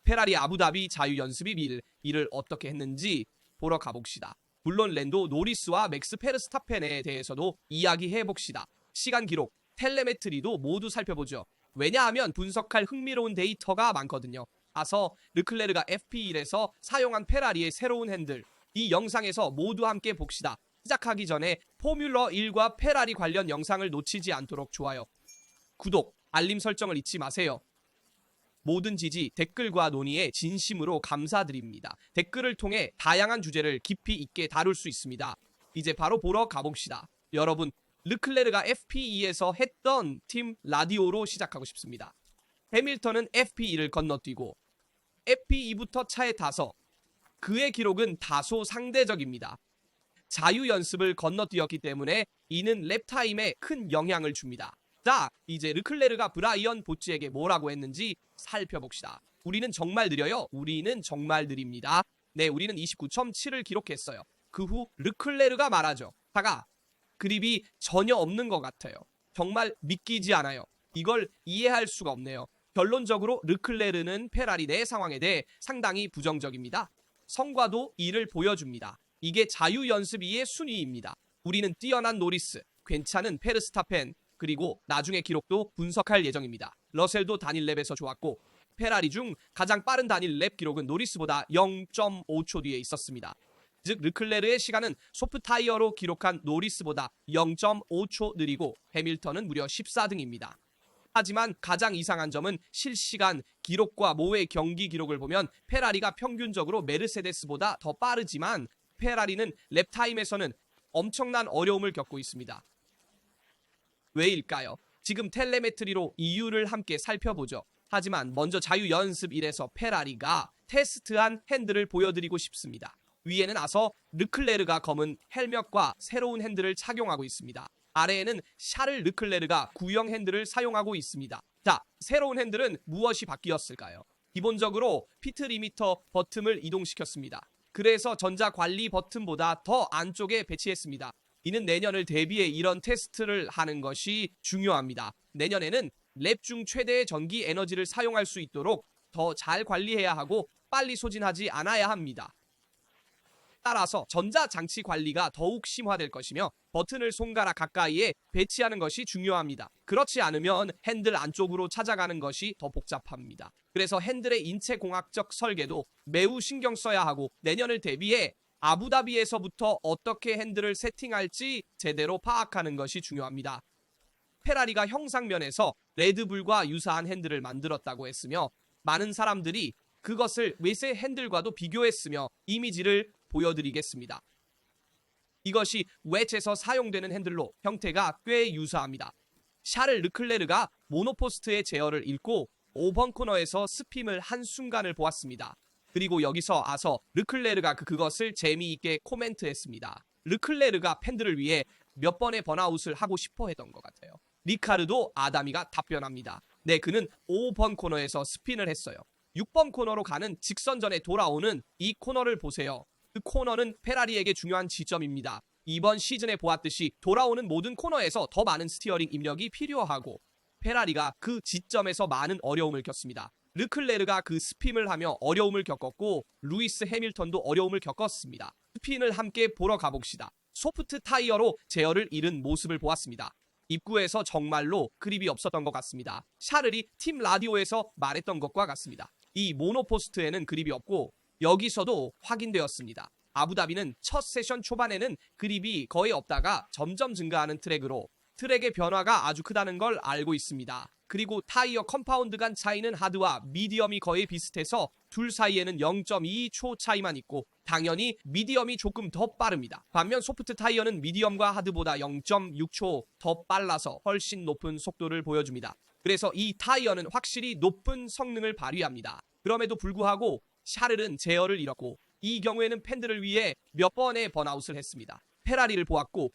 페라리 아부다비 자유연습이 밀 이를 어떻게 했는지 보러 가봅시다. 물론 랜도 노리스와 맥스 페르스타펜에 대해서도 이야기해봅시다. 시간 기록, 텔레메트리도 모두 살펴보죠. 왜냐하면 분석할 흥미로운 데이터가 많거든요. 아서 르클레르가 FP1에서 사용한 페라리의 새로운 핸들, 이 영상에서 모두 함께 봅시다. 시작하기 전에 포뮬러 1과 페라리 관련 영상을 놓치지 않도록 좋아요, 구독, 알림 설정을 잊지 마세요. 모든 지지, 댓글과 논의에 진심으로 감사드립니다. 댓글을 통해 다양한 주제를 깊이 있게 다룰 수 있습니다. 이제 바로 보러 가봅시다. 여러분, 르클레르가 FP2에서 했던 팀 라디오로 시작하고 싶습니다. 해밀턴은 FP2를 건너뛰고 FP2부터 차에 타서 그의 기록은 다소 상대적입니다. 자유 연습을 건너뛰었기 때문에 이는 랩타임에 큰 영향을 줍니다. 자, 이제 르클레르가 브라이언 보츠에게 뭐라고 했는지 살펴봅시다. 우리는 정말 느려요. 우리는 정말 느립니다. 네, 우리는 29.7을 기록했어요. 그 후 르클레르가 말하죠. 차가 그립이 전혀 없는 것 같아요. 정말 믿기지 않아요. 이걸 이해할 수가 없네요. 결론적으로 르클레르는 페라리 내 상황에 대해 상당히 부정적입니다. 성과도 이를 보여줍니다. 이게 자유연습 2의 순위입니다. 우리는 뛰어난 노리스, 괜찮은 페르스타펜, 그리고 나중에 기록도 분석할 예정입니다. 러셀도 단일 랩에서 좋았고 페라리 중 가장 빠른 단일 랩 기록은 노리스보다 0.5초 뒤에 있었습니다. 즉 르클레르의 시간은 소프 타이어로 기록한 노리스보다 0.5초 느리고 해밀턴은 무려 14등입니다. 하지만 가장 이상한 점은 실시간 기록과 모의 경기 기록을 보면 페라리가 평균적으로 메르세데스보다 더 빠르지만 페라리는 랩타임에서는 엄청난 어려움을 겪고 있습니다. 왜일까요? 지금 텔레메트리로 이유를 함께 살펴보죠. 하지만 먼저 자유연습 1에서 페라리가 테스트한 핸들을 보여드리고 싶습니다. 위에는 아서 르클레르가 검은 헬멧과 새로운 핸들을 착용하고 있습니다. 아래에는 샤를 르클레르가 구형 핸들을 사용하고 있습니다. 자, 새로운 핸들은 무엇이 바뀌었을까요? 기본적으로 피트 리미터 버튼을 이동시켰습니다. 그래서 전자관리 버튼보다 더 안쪽에 배치했습니다. 이는 내년을 대비해 이런 테스트를 하는 것이 중요합니다. 내년에는 랩 중 최대의 전기 에너지를 사용할 수 있도록 더 잘 관리해야 하고 빨리 소진하지 않아야 합니다. 따라서 전자장치 관리가 더욱 심화될 것이며 버튼을 손가락 가까이에 배치하는 것이 중요합니다. 그렇지 않으면 핸들 안쪽으로 찾아가는 것이 더 복잡합니다. 그래서 핸들의 인체공학적 설계도 매우 신경 써야 하고 내년을 대비해 아부다비에서부터 어떻게 핸들을 세팅할지 제대로 파악하는 것이 중요합니다. 페라리가 형상면에서 레드불과 유사한 핸들을 만들었다고 했으며 많은 사람들이 그것을 외세 핸들과도 비교했으며 이미지를 보여드리겠습니다. 이것이 웨츠에서 사용되는 핸들로 형태가 꽤 유사합니다. 샤를 르클레르가 모노포스트의 제어를 잃고 5번 코너에서 스핌을 한순간을 보았습니다. 그리고 여기서 아서 르클레르가 그것을 재미있게 코멘트했습니다. 르클레르가 팬들을 위해 몇 번의 번아웃을 하고 싶어 했던 것 같아요. 리카르도 아다미가 답변합니다. 네, 그는 5번 코너에서 스핀을 했어요. 6번 코너로 가는 직선전에 돌아오는 이 코너를 보세요. 그 코너는 페라리에게 중요한 지점입니다. 이번 시즌에 보았듯이 돌아오는 모든 코너에서 더 많은 스티어링 입력이 필요하고 페라리가 그 지점에서 많은 어려움을 겪습니다. 르클레르가 그 스핀을 하며 어려움을 겪었고 루이스 해밀턴도 어려움을 겪었습니다. 스핀을 함께 보러 가봅시다. 소프트 타이어로 제어를 잃은 모습을 보았습니다. 입구에서 정말로 그립이 없었던 것 같습니다. 샤를이 팀 라디오에서 말했던 것과 같습니다. 이 모노포스트에는 그립이 없고 여기서도 확인되었습니다. 아부다비는 첫 세션 초반에는 그립이 거의 없다가 점점 증가하는 트랙으로 트랙의 변화가 아주 크다는 걸 알고 있습니다. 그리고 타이어 컴파운드 간 차이는 하드와 미디엄이 거의 비슷해서 둘 사이에는 0.2초 차이만 있고 당연히 미디엄이 조금 더 빠릅니다. 반면 소프트 타이어는 미디엄과 하드보다 0.6초 더 빨라서 훨씬 높은 속도를 보여줍니다. 그래서 이 타이어는 확실히 높은 성능을 발휘합니다. 그럼에도 불구하고 샤를은 제어를 잃었고 이 경우에는 팬들을 위해 몇 번의 번아웃을 했습니다. 페라리를 보았고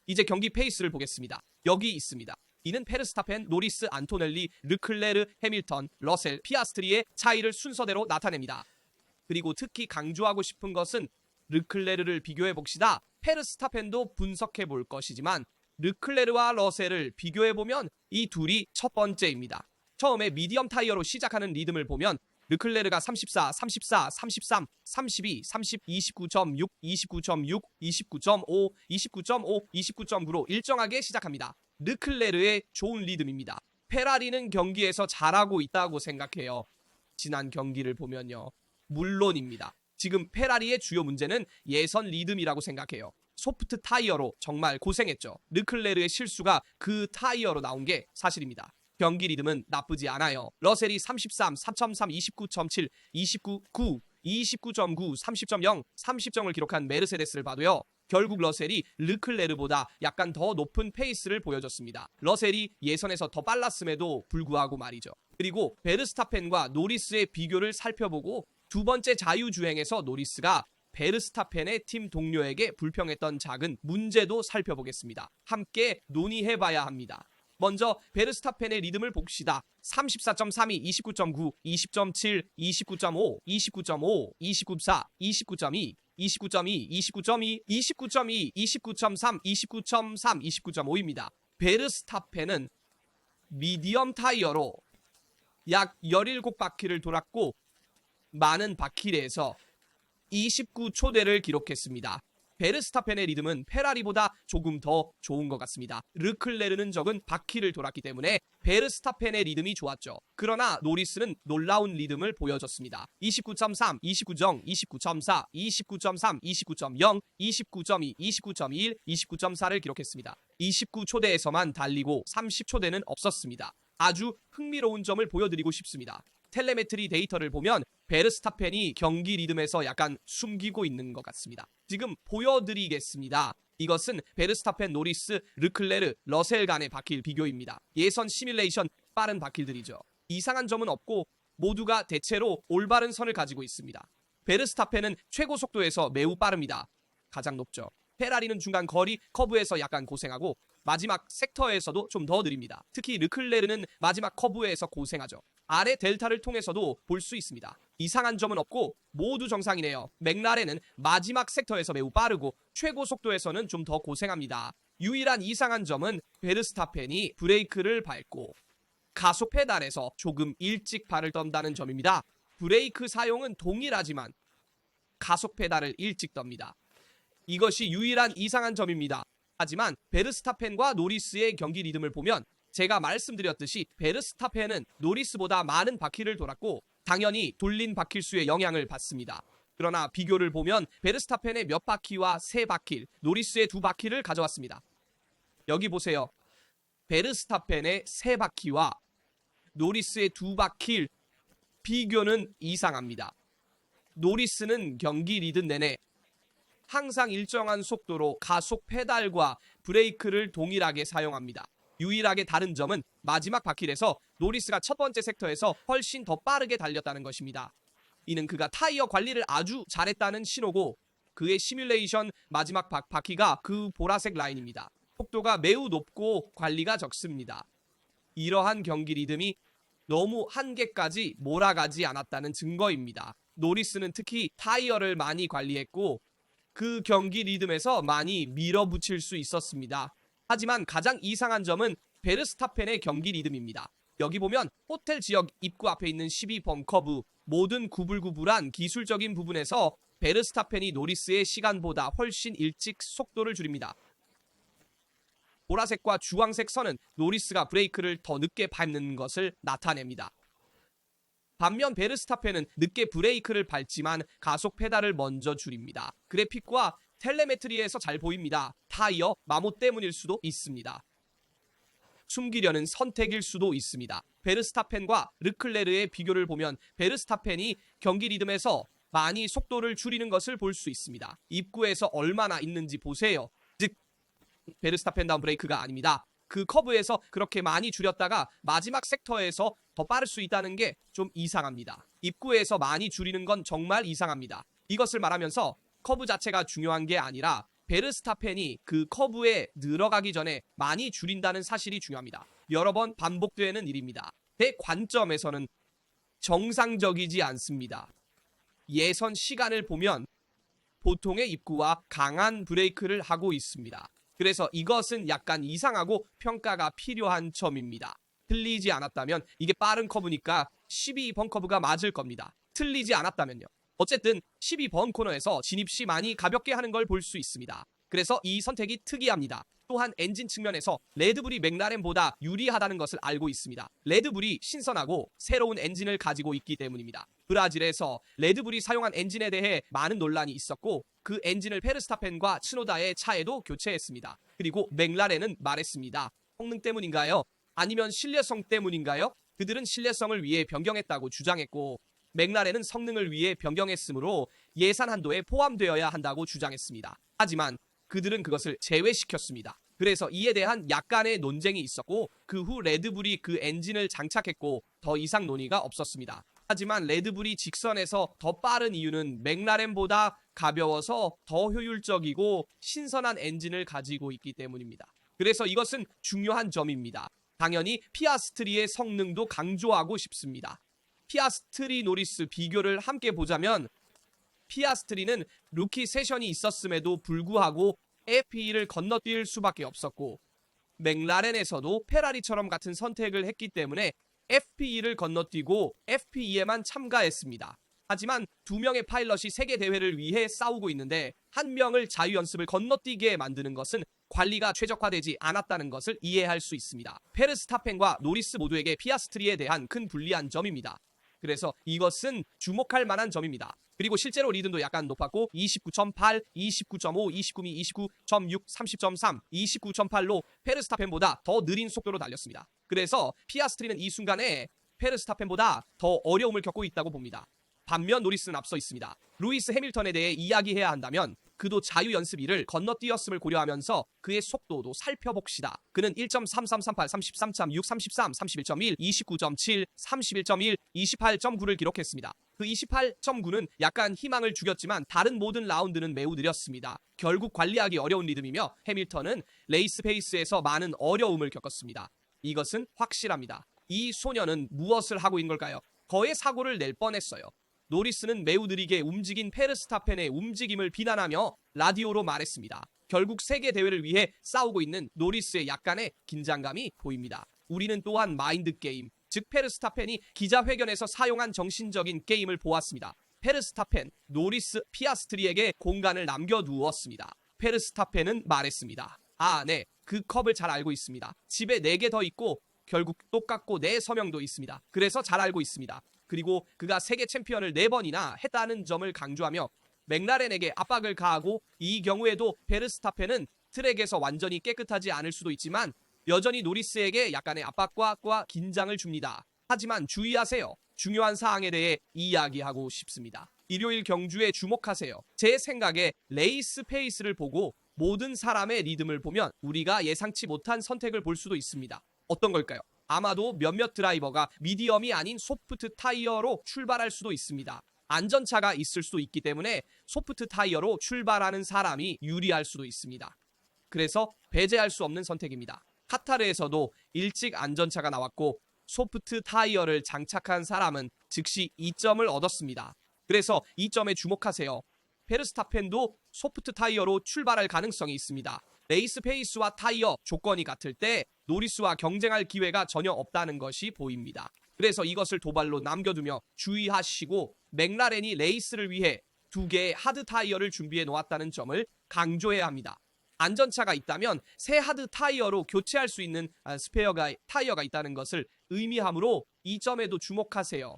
이제 경기 페이스를 보겠습니다. 여기 있습니다. 이는 페르스타펜, 노리스, 안토넬리, 르클레르, 해밀턴, 러셀, 피아스트리의 차이를 순서대로 나타냅니다. 그리고 특히 강조하고 싶은 것은 르클레르를 비교해 봅시다. 페르스타펜도 분석해 볼 것이지만 르클레르와 러셀을 비교해 보면 이 둘이 첫 번째입니다. 처음에 미디엄 타이어로 시작하는 리듬을 보면 르클레르가 34, 34, 33, 32, 30, 29.6, 29.6, 29.5, 29.5, 29.9로 일정하게 시작합니다. 르클레르의 좋은 리듬입니다. 페라리는 경기에서 잘하고 있다고 생각해요. 지난 경기를 보면요. 물론입니다. 지금 페라리의 주요 문제는 예선 리듬이라고 생각해요. 소프트 타이어로 정말 고생했죠. 르클레르의 실수가 그 타이어로 나온 게 사실입니다. 경기 리듬은 나쁘지 않아요. 러셀이 33, 4.3, 29.7, 29.9, 29.9, 30.0, 30점을 기록한 메르세데스를 봐도요. 결국 러셀이 르클레르보다 약간 더 높은 페이스를 보여줬습니다. 러셀이 예선에서 더 빨랐음에도 불구하고 말이죠. 그리고 베르스타펜과 노리스의 비교를 살펴보고 두 번째 자유주행에서 노리스가 베르스타펜의 팀 동료에게 불평했던 작은 문제도 살펴보겠습니다. 함께 논의해봐야 합니다. 먼저 베르스타펜의 리듬을 봅시다. 34.32, 29.9, 20.7, 29.5, 29.5, 29.4, 29.2, 29.2, 29.2, 29.2, 29.3, 29.3, 29.5입니다. 베르스타펜은 미디엄 타이어로 약 17바퀴를 돌았고 많은 바퀴에서 29초대를 기록했습니다. 베르스타펜의 리듬은 페라리보다 조금 더 좋은 것 같습니다. 르클레르는 적은 바퀴를 돌았기 때문에 베르스타펜의 리듬이 좋았죠. 그러나 노리스는 놀라운 리듬을 보여줬습니다. 29.3, 29.0, 29.4, 29.3, 29.0, 29.2, 29.1, 29.4를 기록했습니다. 29초대에서만 달리고 30초대는 없었습니다. 아주 흥미로운 점을 보여드리고 싶습니다. 텔레메트리 데이터를 보면 베르스타펜이 경기 리듬에서 약간 숨기고 있는 것 같습니다. 지금 보여드리겠습니다. 이것은 베르스타펜, 노리스, 르클레르, 러셀 간의 바퀴 비교입니다. 예선 시뮬레이션 빠른 바퀴들이죠. 이상한 점은 없고 모두가 대체로 올바른 선을 가지고 있습니다. 베르스타펜은 최고 속도에서 매우 빠릅니다. 가장 높죠. 페라리는 중간 거리 커브에서 약간 고생하고 마지막 섹터에서도 좀 더 느립니다. 특히 르클레르는 마지막 커브에서 고생하죠. 아래 델타를 통해서도 볼 수 있습니다. 이상한 점은 없고 모두 정상이네요. 맥라렌은 마지막 섹터에서 매우 빠르고 최고 속도에서는 좀 더 고생합니다. 유일한 이상한 점은 베르스타펜이 브레이크를 밟고 가속 페달에서 조금 일찍 발을 떤다는 점입니다. 브레이크 사용은 동일하지만 가속 페달을 일찍 떱니다. 이것이 유일한 이상한 점입니다. 하지만 베르스타펜과 노리스의 경기 리듬을 보면 제가 말씀드렸듯이 베르스타펜은 노리스보다 많은 바퀴를 돌았고 당연히 돌린 바퀴 수의 영향을 받습니다. 그러나 비교를 보면 베르스타펜의 몇 바퀴와 3바퀴, 노리스의 2바퀴를 가져왔습니다. 여기 보세요. 베르스타펜의 3바퀴와 노리스의 2바퀴 비교는 이상합니다. 노리스는 경기 리듬 내내 항상 일정한 속도로 가속 페달과 브레이크를 동일하게 사용합니다. 유일하게 다른 점은 마지막 바퀴에서 노리스가 첫 번째 섹터에서 훨씬 더 빠르게 달렸다는 것입니다. 이는 그가 타이어 관리를 아주 잘했다는 신호고 그의 시뮬레이션 마지막 바퀴가 그 보라색 라인입니다. 속도가 매우 높고 관리가 적습니다. 이러한 경기 리듬이 너무 한계까지 몰아가지 않았다는 증거입니다. 노리스는 특히 타이어를 많이 관리했고 그 경기 리듬에서 많이 밀어붙일 수 있었습니다. 하지만 가장 이상한 점은 베르스타펜의 경기 리듬입니다. 여기 보면 호텔 지역 입구 앞에 있는 12번 커브 모든 구불구불한 기술적인 부분에서 베르스타펜이 노리스의 시간보다 훨씬 일찍 속도를 줄입니다. 보라색과 주황색 선은 노리스가 브레이크를 더 늦게 밟는 것을 나타냅니다. 반면 베르스타펜은 늦게 브레이크를 밟지만 가속 페달을 먼저 줄입니다. 그래픽과 텔레메트리에서 잘 보입니다. 타이어 마모 때문일 수도 있습니다. 숨기려는 선택일 수도 있습니다. 베르스타펜과 르클레르의 비교를 보면 베르스타펜이 경기 리듬에서 많이 속도를 줄이는 것을 볼 수 있습니다. 입구에서 얼마나 있는지 보세요. 즉 베르스타펜 다운 브레이크가 아닙니다. 그 커브에서 그렇게 많이 줄였다가 마지막 섹터에서 더 빠를 수 있다는 게 좀 이상합니다. 입구에서 많이 줄이는 건 정말 이상합니다. 이것을 말하면서 커브 자체가 중요한 게 아니라 베르스타펜이 그 커브에 들어가기 전에 많이 줄인다는 사실이 중요합니다. 여러 번 반복되는 일입니다. 제 관점에서는 정상적이지 않습니다. 예선 시간을 보면 보통의 입구와 강한 브레이크를 하고 있습니다. 그래서 이것은 약간 이상하고 평가가 필요한 점입니다. 틀리지 않았다면 이게 빠른 커브니까 12번 커브가 맞을 겁니다. 틀리지 않았다면요. 어쨌든 12번 코너에서 진입 시 많이 가볍게 하는 걸 볼 수 있습니다. 그래서 이 선택이 특이합니다. 또한 엔진 측면에서 레드불이 맥라렌보다 유리하다는 것을 알고 있습니다. 레드불이 신선하고 새로운 엔진을 가지고 있기 때문입니다. 브라질에서 레드불이 사용한 엔진에 대해 많은 논란이 있었고 그 엔진을 페르스타펜과 츠노다의 차에도 교체했습니다. 그리고 맥라렌은 말했습니다. 성능 때문인가요? 아니면 신뢰성 때문인가요? 그들은 신뢰성을 위해 변경했다고 주장했고 맥라렌은 성능을 위해 변경했으므로 예산 한도에 포함되어야 한다고 주장했습니다. 하지만 그들은 그것을 제외시켰습니다. 그래서 이에 대한 약간의 논쟁이 있었고 그 후 레드불이 그 엔진을 장착했고 더 이상 논의가 없었습니다. 하지만 레드불이 직선에서 더 빠른 이유는 맥라렌보다 가벼워서 더 효율적이고 신선한 엔진을 가지고 있기 때문입니다. 그래서 이것은 중요한 점입니다. 당연히 피아스트리의 성능도 강조하고 싶습니다. 피아스트리 노리스 비교를 함께 보자면 피아스트리는 루키 세션이 있었음에도 불구하고 F2를 건너뛸 수밖에 없었고 맥라렌에서도 페라리처럼 같은 선택을 했기 때문에 FP2를 건너뛰고 FP2에만 참가했습니다. 하지만 두 명의 파일럿이 세계 대회를 위해 싸우고 있는데 한 명을 자유연습을 건너뛰게 만드는 것은 관리가 최적화되지 않았다는 것을 이해할 수 있습니다. 페르스타펜과 노리스 모두에게 피아스트리에 대한 큰 불리한 점입니다. 그래서 이것은 주목할 만한 점입니다. 그리고 실제로 리듬도 약간 높았고 29.8, 29.5, 29미, 29.6, 30.3, 29.8로 페르스타펜보다 더 느린 속도로 달렸습니다. 그래서 피아스트리는 이 순간에 페르스타펜보다 더 어려움을 겪고 있다고 봅니다. 반면 노리스는 앞서 있습니다. 루이스 해밀턴에 대해 이야기해야 한다면 그도 자유연습 1을 건너뛰었음을 고려하면서 그의 속도도 살펴봅시다. 그는 1.3338, 33.6, 33, 31.1, 29.7, 31.1, 28.9를 기록했습니다. 그 28.9는 약간 희망을 주겼지만 다른 모든 라운드는 매우 느렸습니다. 결국 관리하기 어려운 리듬이며 해밀턴은 레이스 페이스에서 많은 어려움을 겪었습니다. 이것은 확실합니다. 이 소년은 무엇을 하고 있는 걸까요? 거의 사고를 낼 뻔했어요. 노리스는 매우 느리게 움직인 페르스타펜의 움직임을 비난하며 라디오로 말했습니다. 결국 세계 대회를 위해 싸우고 있는 노리스의 약간의 긴장감이 보입니다. 우리는 또한 마인드 게임, 즉 페르스타펜이 기자회견에서 사용한 정신적인 게임을 보았습니다. 페르스타펜, 노리스, 피아스트리에게 공간을 남겨두었습니다. 페르스타펜은 말했습니다. 아, 네, 그 컵을 잘 알고 있습니다. 집에 4개 더 있고 결국 똑같고 내 서명도 있습니다. 그래서 잘 알고 있습니다. 그리고 그가 세계 챔피언을 4번이나 했다는 점을 강조하며 맥라렌에게 압박을 가하고 이 경우에도 페르스타펜은 트랙에서 완전히 깨끗하지 않을 수도 있지만 여전히 노리스에게 약간의 압박과 긴장을 줍니다. 하지만 주의하세요. 중요한 사항에 대해 이야기하고 싶습니다. 일요일 경주에 주목하세요. 제 생각에 레이스 페이스를 보고 모든 사람의 리듬을 보면 우리가 예상치 못한 선택을 볼 수도 있습니다. 어떤 걸까요? 아마도 몇몇 드라이버가 미디엄이 아닌 소프트 타이어로 출발할 수도 있습니다. 안전차가 있을 수도 있기 때문에 소프트 타이어로 출발하는 사람이 유리할 수도 있습니다. 그래서 배제할 수 없는 선택입니다. 카타르에서도 일찍 안전차가 나왔고 소프트 타이어를 장착한 사람은 즉시 2점을 얻었습니다. 그래서 2점에 주목하세요. 페르스타펜도 소프트 타이어로 출발할 가능성이 있습니다. 레이스 페이스와 타이어 조건이 같을 때 노리스와 경쟁할 기회가 전혀 없다는 것이 보입니다. 그래서 이것을 도발로 남겨두며 주의하시고 맥라렌이 레이스를 위해 2개의 하드 타이어를 준비해 놓았다는 점을 강조해야 합니다. 안전차가 있다면 새 하드 타이어로 교체할 수 있는 타이어가 있다는 것을 의미하므로 이 점에도 주목하세요.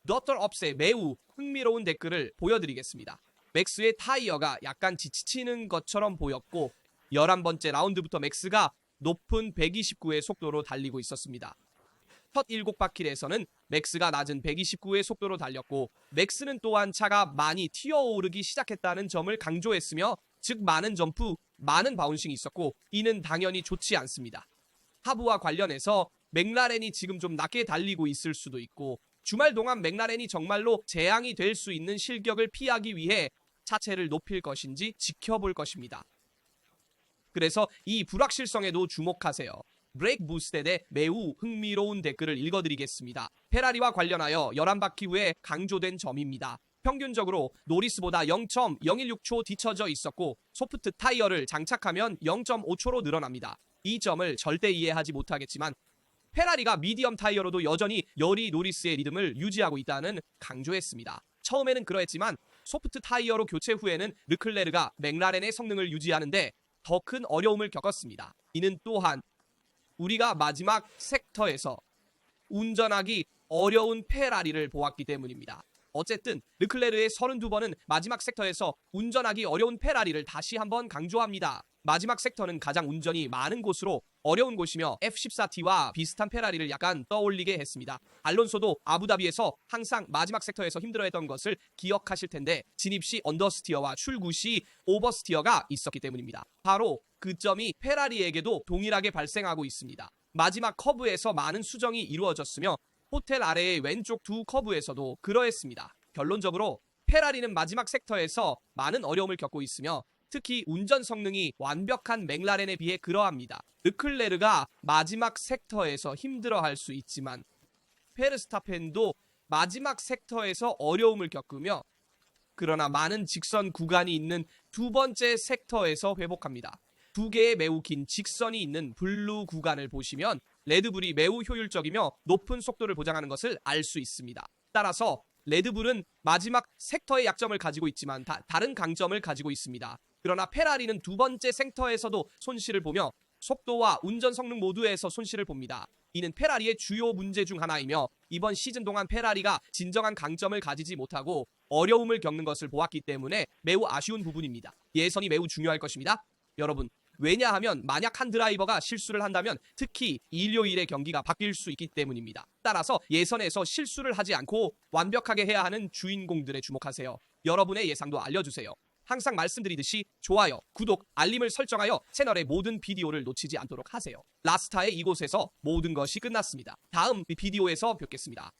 더터 업스의 매우 흥미로운 댓글을 보여드리겠습니다. 맥스의 타이어가 약간 지치는 것처럼 보였고 11번째 라운드부터 맥스가 높은 129의 속도로 달리고 있었습니다. 첫 7바퀴에서는 맥스가 낮은 129의 속도로 달렸고 맥스는 또한 차가 많이 튀어오르기 시작했다는 점을 강조했으며 즉 많은 점프, 많은 바운싱이 있었고 이는 당연히 좋지 않습니다. 하부와 관련해서 맥라렌이 지금 좀 낮게 달리고 있을 수도 있고 주말 동안 맥라렌이 정말로 재앙이 될 수 있는 실격을 피하기 위해 차체를 높일 것인지 지켜볼 것입니다. 그래서 이 불확실성에도 주목하세요. 브레이크 부스tet의 매우 흥미로운 댓글을 읽어드리겠습니다. 페라리와 관련하여 11바퀴 후에 강조된 점입니다. 평균적으로 노리스보다 0.016초 뒤처져 있었고 소프트 타이어를 장착하면 0.5초로 늘어납니다. 이 점을 절대 이해하지 못하겠지만 페라리가 미디엄 타이어로도 여전히 여리 노리스의 리듬을 유지하고 있다는 강조했습니다. 처음에는 그러했지만 소프트 타이어로 교체 후에는 르클레르가 맥라렌의 성능을 유지하는데 더 큰 어려움을 겪었습니다. 이는 또한 우리가 마지막 섹터에서 운전하기 어려운 페라리를 보았기 때문입니다. 어쨌든 르클레르의 32번은 마지막 섹터에서 운전하기 어려운 페라리를 다시 한번 강조합니다. 마지막 섹터는 가장 운전이 많은 곳으로 어려운 곳이며 F14T와 비슷한 페라리를 약간 떠올리게 했습니다. 알론소도 아부다비에서 항상 마지막 섹터에서 힘들어했던 것을 기억하실 텐데 진입 시 언더스티어와 출구 시 오버스티어가 있었기 때문입니다. 바로 그 점이 페라리에게도 동일하게 발생하고 있습니다. 마지막 커브에서 많은 수정이 이루어졌으며 호텔 아래의 왼쪽 두 커브에서도 그러했습니다. 결론적으로 페라리는 마지막 섹터에서 많은 어려움을 겪고 있으며 특히 운전 성능이 완벽한 맥라렌에 비해 그러합니다. 르클레르가 마지막 섹터에서 힘들어할 수 있지만 페르스타펜도 마지막 섹터에서 어려움을 겪으며 그러나 많은 직선 구간이 있는 두 번째 섹터에서 회복합니다. 두 개의 매우 긴 직선이 있는 블루 구간을 보시면 레드불이 매우 효율적이며 높은 속도를 보장하는 것을 알 수 있습니다. 따라서 레드불은 마지막 섹터의 약점을 가지고 있지만 다른 강점을 가지고 있습니다. 그러나 페라리는 두 번째 섹터에서도 손실을 보며 속도와 운전 성능 모두에서 손실을 봅니다. 이는 페라리의 주요 문제 중 하나이며 이번 시즌 동안 페라리가 진정한 강점을 가지지 못하고 어려움을 겪는 것을 보았기 때문에 매우 아쉬운 부분입니다. 예선이 매우 중요할 것입니다. 여러분, 왜냐하면 만약 한 드라이버가 실수를 한다면 특히 일요일의 경기가 바뀔 수 있기 때문입니다. 따라서 예선에서 실수를 하지 않고 완벽하게 해야 하는 주인공들에 주목하세요. 여러분의 예상도 알려주세요. 항상 말씀드리듯이 좋아요, 구독, 알림을 설정하여 채널의 모든 비디오를 놓치지 않도록 하세요. 라스타의 이곳에서 모든 것이 끝났습니다. 다음 비디오에서 뵙겠습니다.